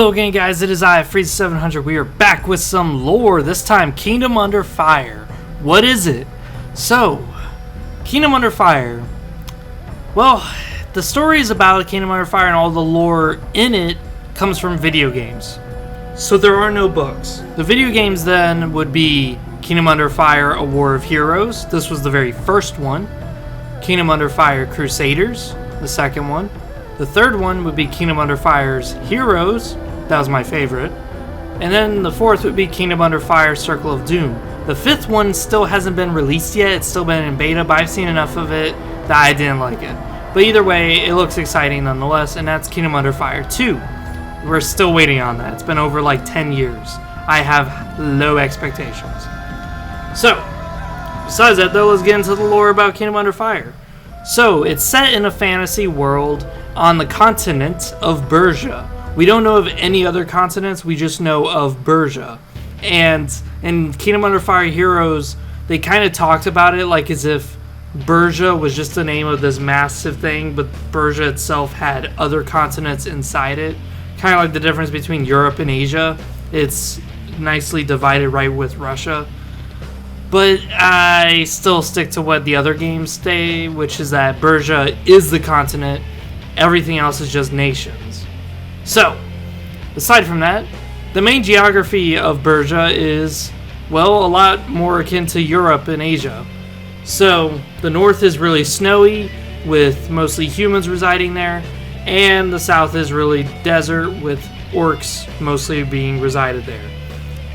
Hello again, guys. It is I, Freeze700. We are back with some lore. This time, Kingdom Under Fire. What is it? So, Kingdom Under Fire. Well, the story is about Kingdom Under Fire, and all the lore in it comes from video games. So there are no books. The video games then would be Kingdom Under Fire: A War of Heroes. This was the very first one. Kingdom Under Fire: Crusaders, the second one. The third one would be Kingdom Under Fire's Heroes. That was my favorite. And then the fourth would be Kingdom Under Fire: Circle of Doom. The fifth one still hasn't been released yet. It's still been in beta, but I've seen enough of it that I didn't like it. But either way, it looks exciting nonetheless, and that's Kingdom Under Fire 2. We're still waiting on that. It's been over like 10 years. I have low expectations. So, besides that though, let's get into the lore about Kingdom Under Fire. So, it's set in a fantasy world on the continent of Bersia. We don't know of any other continents, we just know of Bersia. And in Kingdom Under Fire Heroes, they kind of talked about it like as if Bersia was just the name of this massive thing, but Bersia itself had other continents inside it. Kind of like the difference between Europe and Asia. It's nicely divided right with Russia. But I still stick to what the other games say, which is that Bersia is the continent. Everything else is just nations. So, aside from that, the main geography of Bersia is, well, a lot more akin to Europe and Asia. So, the north is really snowy, with mostly humans residing there, and the south is really desert, with orcs mostly being resided there.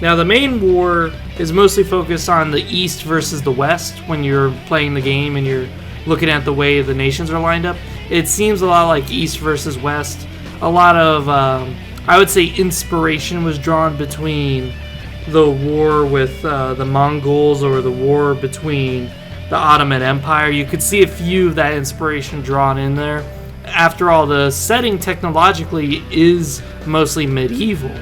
Now, the main war is mostly focused on the east versus the west when you're playing the game and you're looking at the way the nations are lined up. It seems a lot like east versus west. A lot of, I would say, inspiration was drawn between the war with the Mongols or the war between the Ottoman Empire. You could see a few of that inspiration drawn in there. After all, the setting technologically is mostly medieval.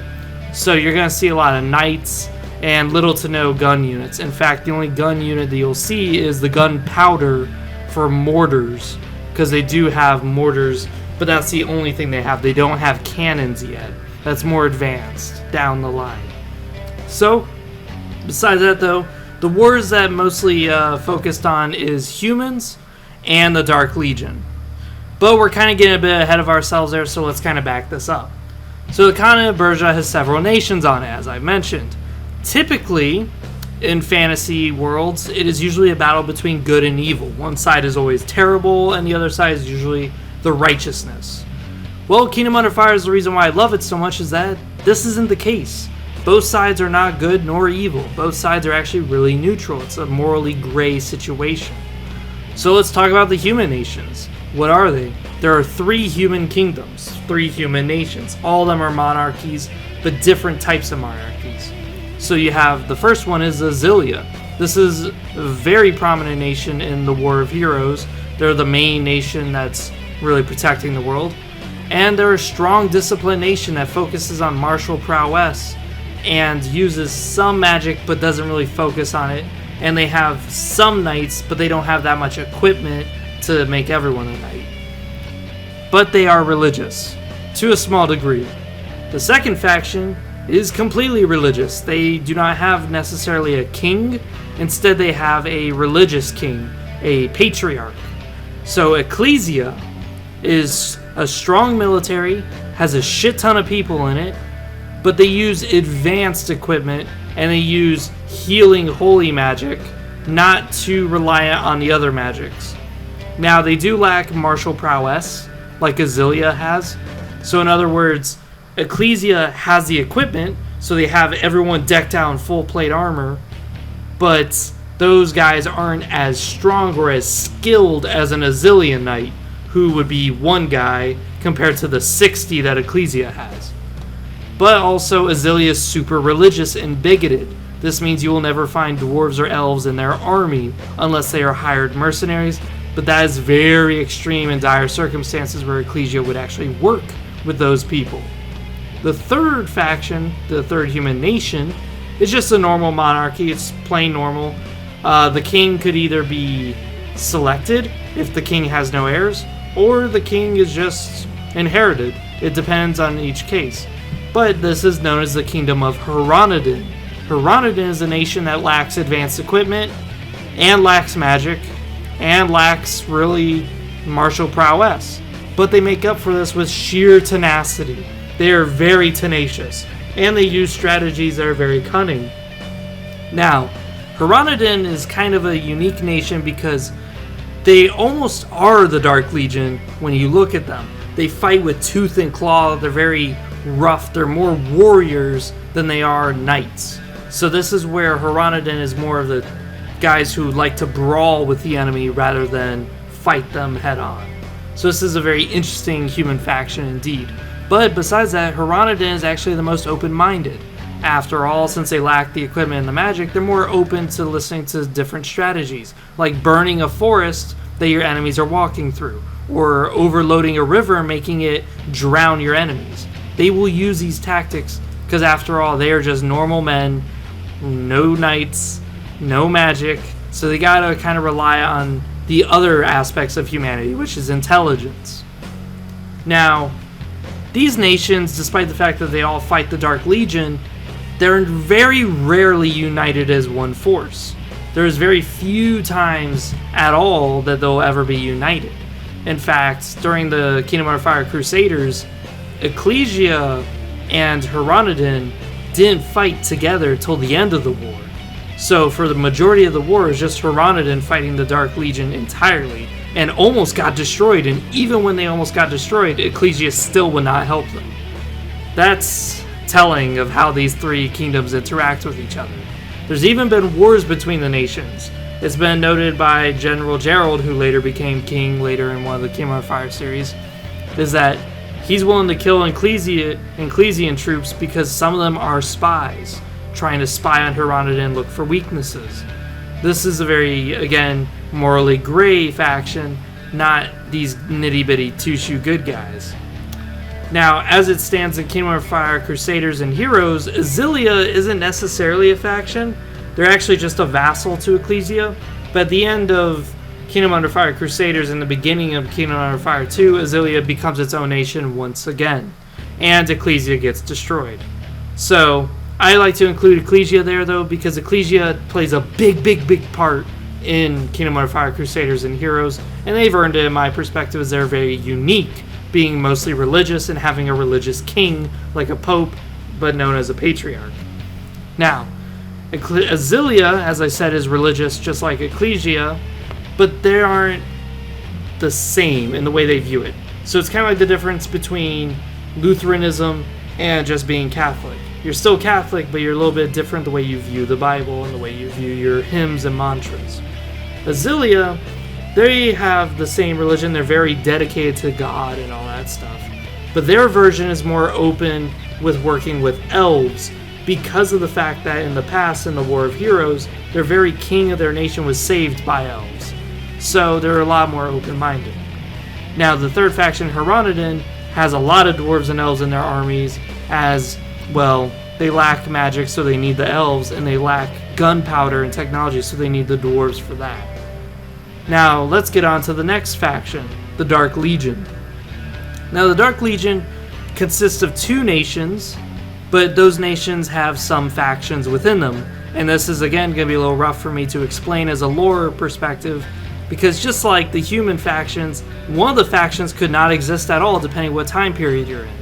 So you're going to see a lot of knights and little to no gun units. In fact, the only gun unit that you'll see is the gunpowder for mortars, because they do have mortars, but that's the only thing they have. They don't have cannons yet. That's more advanced down the line. So, besides that though, the wars that mostly focused on is humans and the Dark Legion. But we're kind of getting a bit ahead of ourselves there, so let's kind of back this up. So the continent of Bersia has several nations on it, as I mentioned. Typically, in fantasy worlds, it is usually a battle between good and evil. One side is always terrible, and the other side is usually the righteousness. Well, Kingdom Under Fire is the reason why I love it so much, is that this isn't the case. Both sides are not good nor evil. Both sides are actually really neutral. It's a morally gray situation. So let's talk about the human nations. What are they? There are 3 human kingdoms, 3 human nations. All of them are monarchies, but different types of monarchies. So you have, the first one is Azilia. This is a very prominent nation in the War of Heroes. They're the main nation that's really protecting the world. And they're a strong, disciplined nation that focuses on martial prowess and uses some magic but doesn't really focus on it. And they have some knights, but they don't have that much equipment to make everyone a knight. But they are religious, to a small degree. The second faction is completely religious. They do not have necessarily a king. Instead, they have a religious king, a patriarch. So Ecclesia is a strong military, has a shit ton of people in it, but they use advanced equipment and they use healing holy magic, not too reliant on the other magics. Now, they do lack martial prowess, like Azilia has. So in other words, Ecclesia has the equipment, so they have everyone decked out in full plate armor, but those guys aren't as strong or as skilled as an Azilia knight, who would be one guy compared to the 60 that Ecclesia has. But also, Azilia is super religious and bigoted. This means you will never find dwarves or elves in their army unless they are hired mercenaries, but that is very extreme and dire circumstances where Ecclesia would actually work with those people. The third faction, the third human nation, is just a normal monarchy. It's plain normal. The king could either be selected if the king has no heirs, or the king is just inherited. It depends on each case. But this is known as the Kingdom of Hronodin. Hronodin is a nation that lacks advanced equipment, and lacks magic, and lacks really martial prowess. But they make up for this with sheer tenacity. They are very tenacious, and they use strategies that are very cunning. Now, Hronodin is kind of a unique nation because they almost are the Dark Legion when you look at them. They fight with tooth and claw, they're very rough, they're more warriors than they are knights. So this is where Hronodin is more of the guys who like to brawl with the enemy rather than fight them head on. So this is a very interesting human faction indeed. But besides that, Hronodin is actually the most open-minded. After all, since they lack the equipment and the magic, they're more open to listening to different strategies, like burning a forest that your enemies are walking through, or overloading a river and making it drown your enemies. They will use these tactics because after all, they are just normal men, no knights, no magic, so they gotta kind of rely on the other aspects of humanity, which is intelligence. Now, these nations, despite the fact that they all fight the Dark Legion, they're very rarely united as one force. There's very few times at all that they'll ever be united. In fact, during the Kingdom Under Fire Crusaders, Ecclesia and Hronodin didn't fight together till the end of the war. So for the majority of the war, it was just Hronodin fighting the Dark Legion entirely, and almost got destroyed, and even when they almost got destroyed, Ecclesia still would not help them. That's telling of how these three kingdoms interact with each other. There's even been wars between the nations. It's been noted by General Gerald, who later became king later in one of the Kingdom of Fire series, is that he's willing to kill Ecclesian troops because some of them are spies, trying to spy on Hronodin and look for weaknesses. This is a very, again, morally gray faction, not these nitty-bitty two-shoe good guys. Now, as it stands in Kingdom of Fire Crusaders and Heroes, Azilia isn't necessarily a faction. They're actually just a vassal to Ecclesia. But at the end of Kingdom Under Fire Crusaders and the beginning of Kingdom Under Fire 2, Azilia becomes its own nation once again. And Ecclesia gets destroyed. So, I like to include Ecclesia there, though, because Ecclesia plays a big part in Kingdom Under Fire Crusaders and Heroes. And they've earned it, in my perspective, as they're very unique, being mostly religious and having a religious king, like a pope, but known as a patriarch. Now, Azilia, as I said, is religious just like Ecclesia, but they aren't the same in the way they view it. So it's kind of like the difference between Lutheranism and just being Catholic. You're still Catholic, but you're a little bit different the way you view the Bible and the way you view your hymns and mantras. Azilia, they have the same religion. They're very dedicated to God and all that stuff. But their version is more open with working with elves because of the fact that in the past, in the War of Heroes, their very king of their nation was saved by elves. So they're a lot more open-minded. Now, the third faction, Hronodin, has a lot of dwarves and elves in their armies, as, well, they lack magic, so they need the elves, and they lack gunpowder and technology, so they need the dwarves for that. Now, let's get on to the next faction, the Dark Legion. Now, the Dark Legion consists of two nations, but those nations have some factions within them. And this is, again, going to be a little rough for me to explain as a lore perspective, because just like the human factions, one of the factions could not exist at all depending what time period you're in.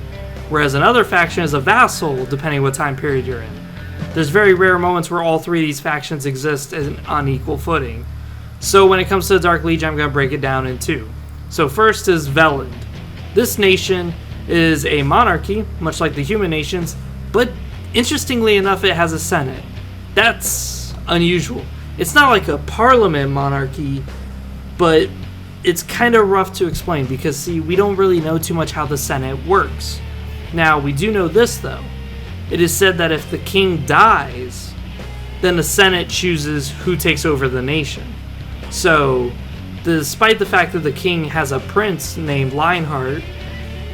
Whereas another faction is a vassal depending what time period you're in. There's very rare moments where all three of these factions exist on equal footing. So when it comes to the Dark Liege, I'm going to break it down in two. So first is Veland. This nation is a monarchy, much like the human nations, but interestingly enough, it has a senate. That's unusual. It's not like a parliament monarchy, but it's kind of rough to explain because, see, we don't really know too much how the senate works. Now, we do know this, though. It is said that if the king dies, then the senate chooses who takes over the nation. So, despite the fact that the king has a prince named Lionheart,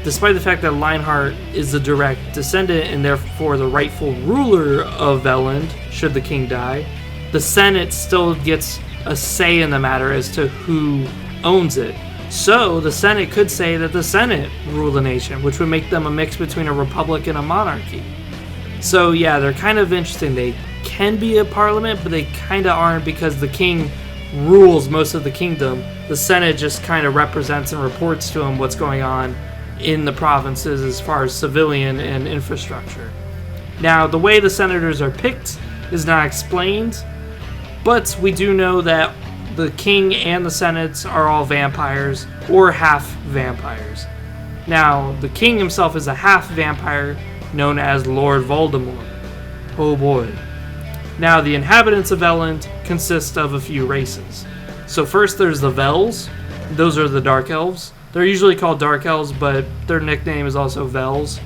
despite the fact that Lionheart is the direct descendant and therefore the rightful ruler of Veland, should the king die, the Senate still gets a say in the matter as to who owns it. So the Senate could say that the Senate rule the nation, which would make them a mix between a republic and a monarchy. So yeah, they're kind of interesting. They can be a parliament, but they kind of aren't because the king rules most of the kingdom. The Senate just kind of represents and reports to him what's going on in the provinces as far as civilian and infrastructure. Now, the way the senators are picked is not explained, but we do know that the king and the senates are all vampires or half vampires. Now, the king himself is a half vampire known as Lord Voldemort. Oh boy. Now, the inhabitants of Elend consist of a few races. So first there's the Vels. Those are the Dark Elves. They're usually called Dark Elves, but their nickname is also Vels.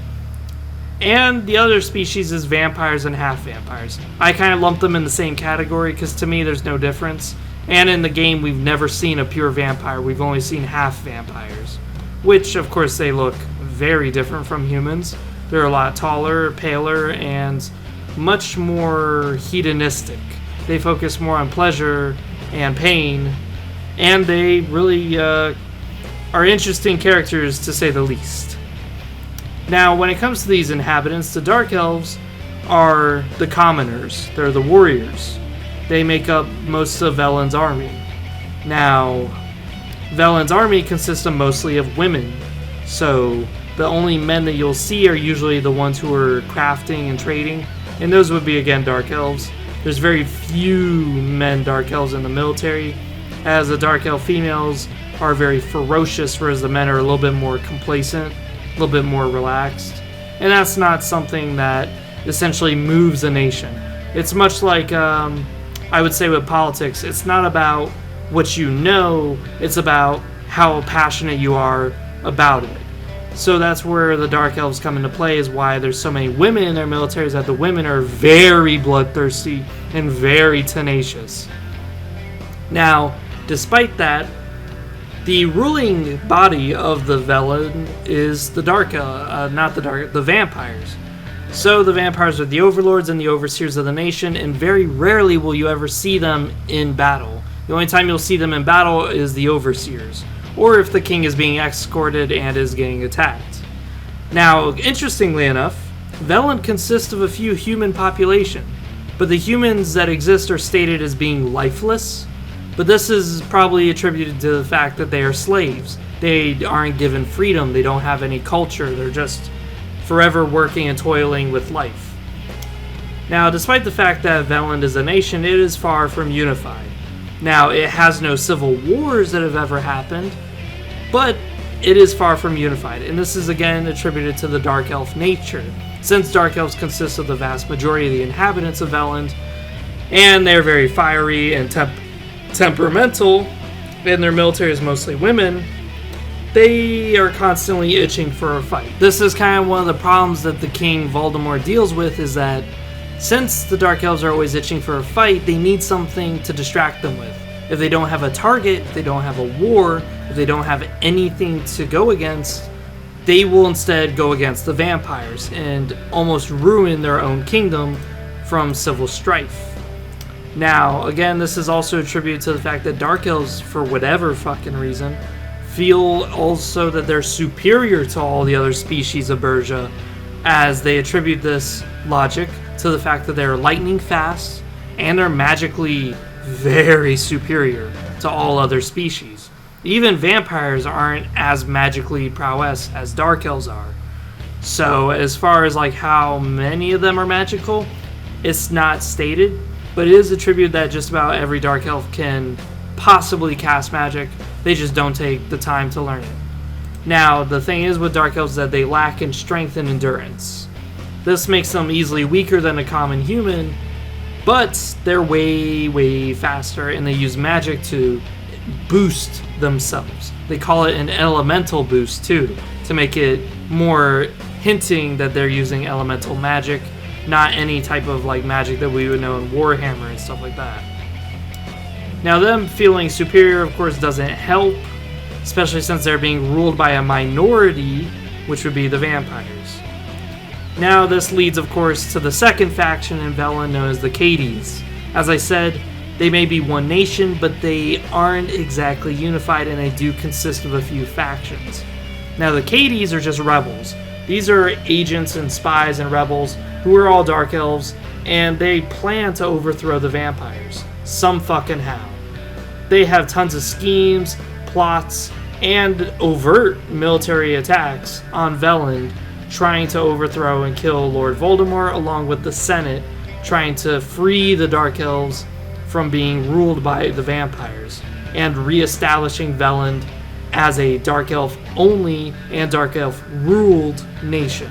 And the other species is vampires and half vampires. I kind of lump them in the same category because to me there's no difference. And in the game we've never seen a pure vampire. We've only seen half vampires. Which, of course, they look very different from humans. They're a lot taller, paler, and much more hedonistic. They focus more on pleasure and pain. And they really are interesting characters, to say the least. Now, when it comes to these inhabitants, the Dark Elves are the commoners. They're the warriors. They make up most of Velen's army. Now, Velen's army consists of mostly of women. So, the only men that you'll see are usually the ones who are crafting and trading. And those would be, again, Dark Elves. There's very few men Dark Elves in the military, as the Dark Elf females are very ferocious, whereas the men are a little bit more complacent, a little bit more relaxed. And that's not something that essentially moves a nation. It's much like, I would say with politics, it's not about what you know, it's about how passionate you are about it. So that's where the Dark Elves come into play, is why there's so many women in their militaries, that the women are very bloodthirsty and very tenacious. Now, despite that, the ruling body of the Velen is the the vampires. So the vampires are the overlords and the overseers of the nation, and very rarely will you ever see them in battle. The only time you'll see them in battle is the overseers, or if the king is being escorted and is getting attacked. Now, interestingly enough, Velen consists of a few human population, but the humans that exist are stated as being lifeless. But this is probably attributed to the fact that they are slaves. They aren't given freedom, they don't have any culture, they're just forever working and toiling with life. Now, despite the fact that Velen is a nation, it is far from unified. Now, it has no civil wars that have ever happened, but it is far from unified. And this is again attributed to the Dark Elf nature, since Dark Elves consist of the vast majority of the inhabitants of Velen, and they're very fiery and temperamental, and their military is mostly women. They are constantly itching for a fight. This is kind of one of the problems that the King Voldemort deals with, is that since the Dark Elves are always itching for a fight, they need something to distract them with. If they don't have a target, if they don't have a war, if they don't have anything to go against, they will instead go against the vampires and almost ruin their own kingdom from civil strife. Now, again, this is also attributed to the fact that Dark Elves, for whatever fucking reason, feel also that they're superior to all the other species of Berja, as they attribute this logic to the fact that they're lightning fast and they're magically very superior to all other species. Even vampires aren't as magically prowess as Dark Elves are. So as far as like how many of them are magical, it's not stated, but it is attributed that just about every Dark Elf can possibly cast magic. They just don't take the time to learn it. Now, the thing is with Dark Elves that they lack in strength and endurance. This makes them easily weaker than a common human, but they're way, way faster, and they use magic to boost themselves. They call it an elemental boost too, to make it more hinting that they're using elemental magic, not any type of like magic that we would know in Warhammer and stuff like that. Now, them feeling superior, of course, doesn't help, especially since they're being ruled by a minority, which would be the vampires. Now, this leads, of course, to the second faction in Velen known as the Cades. As I said, They may be one nation, but they aren't exactly unified, and they do consist of a few factions. Now, the Cadies are just rebels. These are agents and spies and rebels who are all Dark Elves, and they plan to overthrow the vampires. Some fucking how. They have tons of schemes, plots, and overt military attacks on Veland, trying to overthrow and kill Lord Voldemort, along with the Senate, trying to free the Dark Elves from being ruled by the vampires, and re-establishing Veland as a Dark Elf only and Dark Elf ruled nation.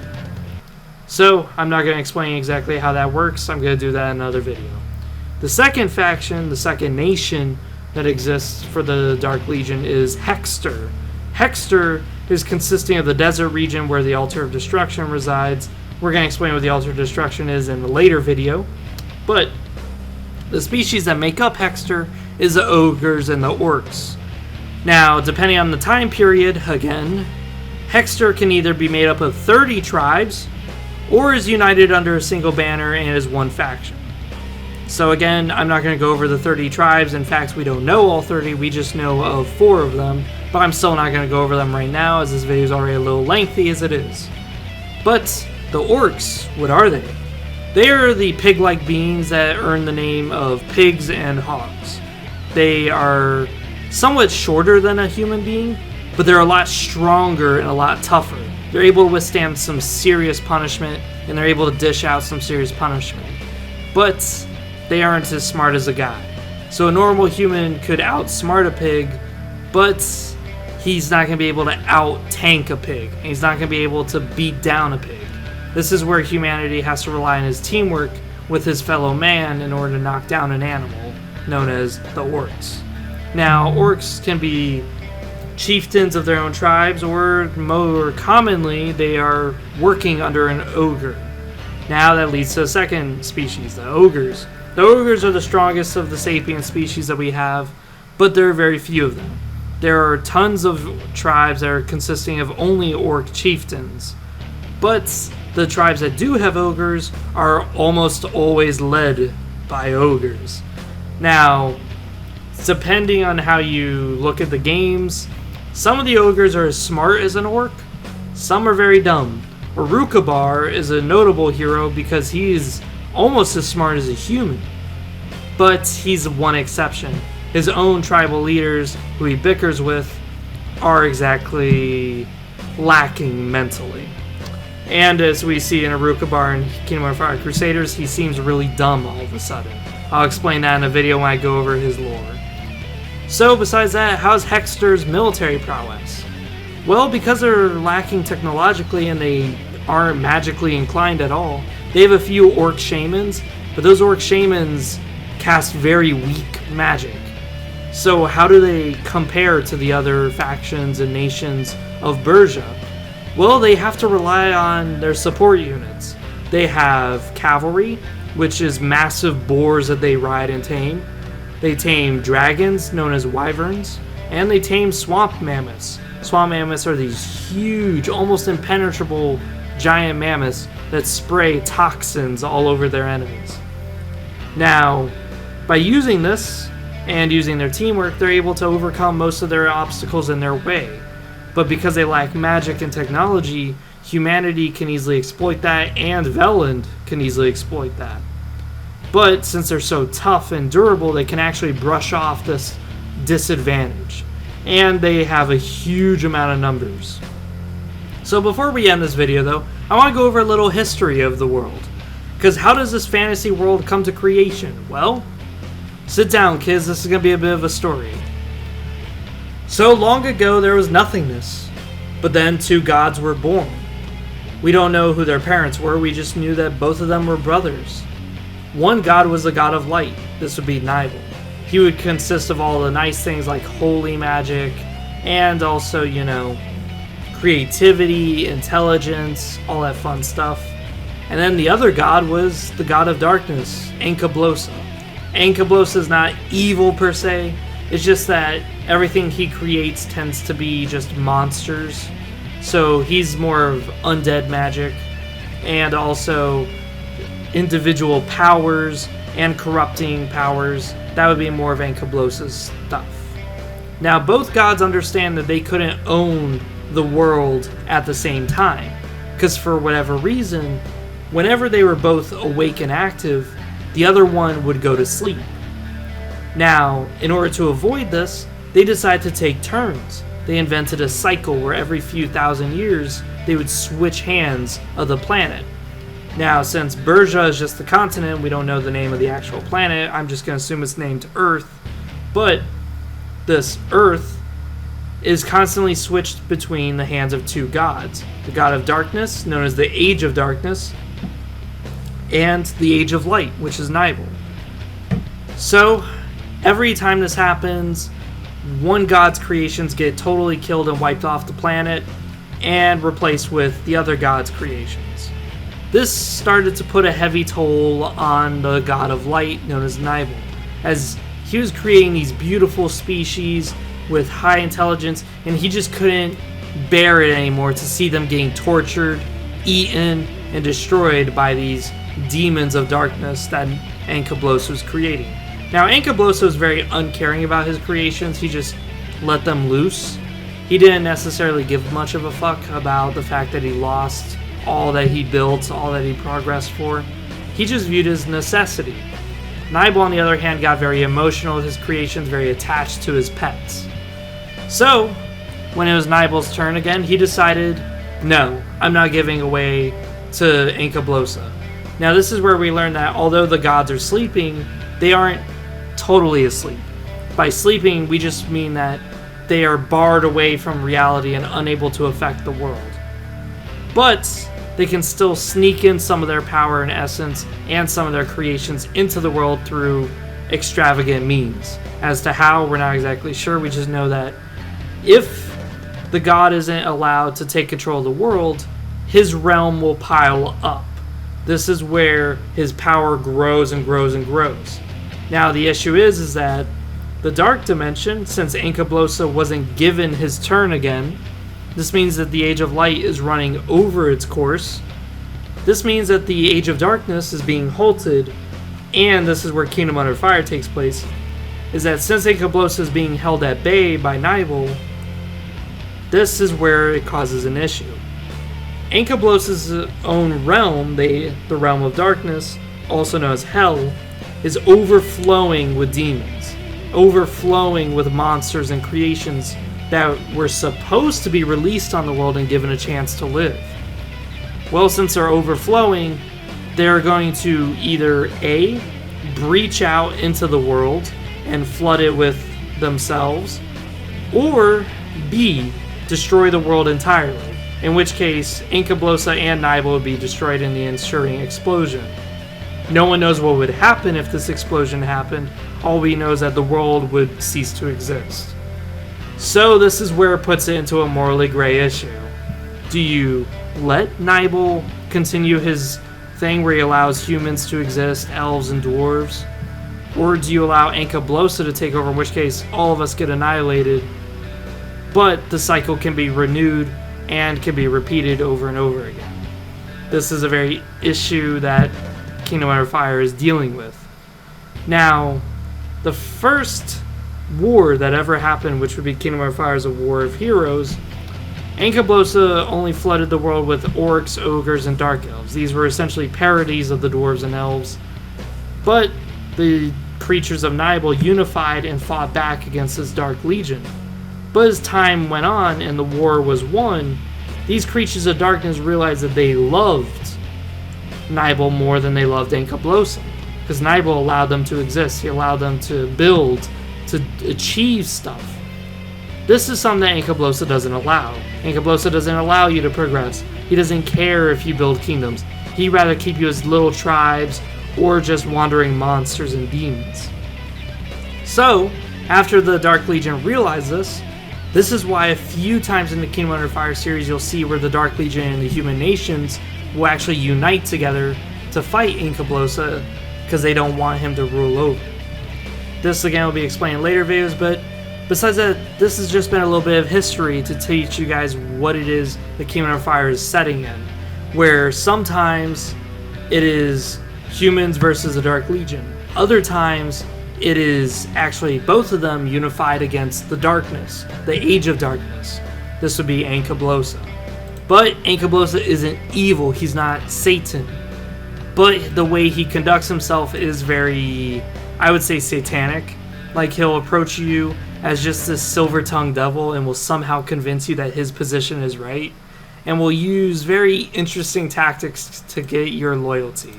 So, I'm not going to explain exactly how that works. I'm going to do that in another video. The second faction, the second nation that exists for the Dark Legion is Hexter. Hexter is consisting of the desert region where the Altar of Destruction resides. We're going to explain what the Altar of Destruction is in a later video. But the species that make up Hexter is the Ogres and the Orcs. Now, depending on the time period, again, Hexter can either be made up of 30 tribes or is united under a single banner and is one faction. So again, I'm not going to go over the 30 tribes. In fact, we don't know all 30. We just know of 4 of them. But I'm still not going to go over them right now, as this video is already a little lengthy as it is. But the Orcs, what are they? They are the pig-like beings that earn the name of pigs and hogs. They are somewhat shorter than a human being, but they're a lot stronger and a lot tougher. They're able to withstand some serious punishment, and they're able to dish out some serious punishment. But they aren't as smart as a guy. So a normal human could outsmart a pig, but he's not going to be able to out-tank a pig. And he's not going to be able to beat down a pig. This is where humanity has to rely on his teamwork with his fellow man in order to knock down an animal, known as the Orcs. Now, Orcs can be chieftains of their own tribes, or more commonly, they are working under an ogre. Now that leads to a second species, the Ogres. The Ogres are the strongest of the sapient species that we have, but there are very few of them. There are tons of tribes that are consisting of only Orc chieftains, but the tribes that do have Ogres are almost always led by Ogres. Now, depending on how you look at the games, some of the Ogres are as smart as an Orc, some are very dumb. Arukabar is a notable hero because he's almost as smart as a human, but he's one exception. His own tribal leaders, who he bickers with, are exactly lacking mentally. And as we see in Arukabar in Kingdom of Fire Crusaders, he seems really dumb all of a sudden. I'll explain that in a video when I go over his lore. So besides that, how's Hexter's military prowess? Well, because they're lacking technologically and they aren't magically inclined at all, they have a few Orc shamans, but those Orc shamans cast very weak magic. So how do they compare to the other factions and nations of Bersia? Well, they have to rely on their support units. They have cavalry, which is massive boars that they ride and tame. They tame dragons, known as wyverns, and they tame swamp mammoths. Swamp mammoths are these huge, almost impenetrable giant mammoths that spray toxins all over their enemies. Now, by using this and using their teamwork, they're able to overcome most of their obstacles in their way. But because they lack magic and technology, humanity can easily exploit that, and Veland can easily exploit that. But since they're so tough and durable, they can actually brush off this disadvantage. And they have a huge amount of numbers. So before we end this video though, I want to go over a little history of the world. Because how does this fantasy world come to creation? Well, sit down kids, this is going to be a bit of a story. So long ago there was nothingness, but then 2 gods were born. We don't know who their parents were, we just knew that both of them were brothers. One god was the god of light, this would be Nibel. He would consist of all the nice things like holy magic, and also, you know, creativity, intelligence, all that fun stuff. And then the other god was the god of darkness, Enkablosa. Enkablosa is not evil per se, it's just that everything he creates tends to be just monsters. So he's more of undead magic, and also individual powers and corrupting powers, that would be more of Ankablosa's stuff. Now, both gods understand that they couldn't own the world at the same time, because for whatever reason, whenever they were both awake and active, the other one would go to sleep. Now, in order to avoid this, they decided to take turns. They invented a cycle where every few thousand years, they would switch hands of the planet. Now, since Berja is just the continent, we don't know the name of the actual planet, I'm just going to assume it's named Earth. But this Earth is constantly switched between the hands of two gods. The god of darkness, known as the Age of Darkness, and the Age of Light, which is Nibel. So, every time this happens, one god's creations get totally killed and wiped off the planet, and replaced with the other god's creations. This started to put a heavy toll on the god of light, known as Nibel, as he was creating these beautiful species with high intelligence, and he just couldn't bear it anymore to see them getting tortured, eaten, and destroyed by these demons of darkness that Ankablos was creating. Now, Ankablos was very uncaring about his creations. He just let them loose. He didn't necessarily give much of a fuck about the fact that he lost all that he built, all that he progressed for. He just viewed it as necessity. Nibel, on the other hand, got very emotional with his creations, very attached to his pets. So, when it was Nibel's turn again, he decided, no, I'm not giving away to Ankablosa. Now, this is where we learn that although the gods are sleeping, they aren't totally asleep. By sleeping, we just mean that they are barred away from reality and unable to affect the world. But they can still sneak in some of their power and essence and some of their creations into the world through extravagant means. As to how, we're not exactly sure. We just know that if the god isn't allowed to take control of the world, his realm will pile up. This is where his power grows and grows and grows. Now, the issue is that the Dark Dimension, since Ankablosa wasn't given his turn again, this means that the Age of Light is running over its course. This means that the Age of Darkness is being halted, and this is where Kingdom Under Fire takes place, is that since Ankablosa is being held at bay by Nibel, this is where it causes an issue. Ankablosa's own realm, the Realm of Darkness, also known as Hell, is overflowing with demons, overflowing with monsters and creations that were supposed to be released on the world and given a chance to live. Well, since they're overflowing, they're going to either A, breach out into the world and flood it with themselves, or B, destroy the world entirely, in which case Ankablosa and Nibel would be destroyed in the ensuing explosion. No one knows what would happen if this explosion happened. All we know is that the world would cease to exist. So this is where it puts it into a morally gray issue. Do you let Nibel continue his thing where he allows humans to exist, elves and dwarves? Or do you allow Ankablosa to take over, in which case all of us get annihilated, but the cycle can be renewed and can be repeated over and over again? This is a very issue that Kingdom Under Fire is dealing with. Now, the first war that ever happened, which would be Kingdom Under Fire's A War of Heroes, Ankablosa only flooded the world with orcs, ogres, and dark elves. These were essentially parodies of the dwarves and elves, but the creatures of Nibel unified and fought back against this Dark Legion. But as time went on and the war was won, these creatures of darkness realized that they loved Nibel more than they loved Ankablosa, because Nibel allowed them to exist. He allowed them to build, to achieve stuff. This is something that Ankablosa doesn't allow. Ankablosa doesn't allow you to progress. He doesn't care if you build kingdoms. He'd rather keep you as little tribes or just wandering monsters and demons. So, after the Dark Legion realized this is why a few times in the Kingdom Under Fire series you'll see where the Dark Legion and the human nations will actually unite together to fight Ankablosa, because they don't want him to rule over. This again will be explained in later videos, but besides that, this has just been a little bit of history to teach you guys what it is the Kingdom Under Fire is setting in, where sometimes it is humans versus the Dark Legion. Other times it is actually both of them unified against the darkness, the Age of Darkness. This would be Ankablosa. But Ankablosa isn't evil, he's not Satan. But the way he conducts himself is very, I would say, satanic. Like, he'll approach you as just this silver-tongued devil and will somehow convince you that his position is right. And will use very interesting tactics to get your loyalty.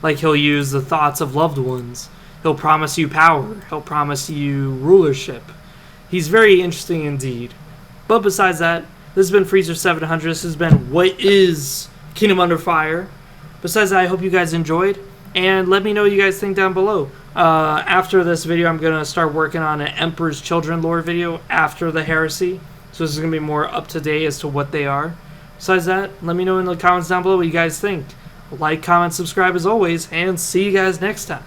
Like, he'll use the thoughts of loved ones. He'll promise you power. He'll promise you rulership. He's very interesting indeed. But besides that, this has been Freezer 700. This has been What is Kingdom Under Fire? Besides that, I hope you guys enjoyed. And let me know what you guys think down below. After this video, I'm going to start working on an Emperor's Children lore video after the Heresy. So this is going to be more up to date as to what they are. Besides that, let me know in the comments down below what you guys think. Like, comment, subscribe as always, and see you guys next time.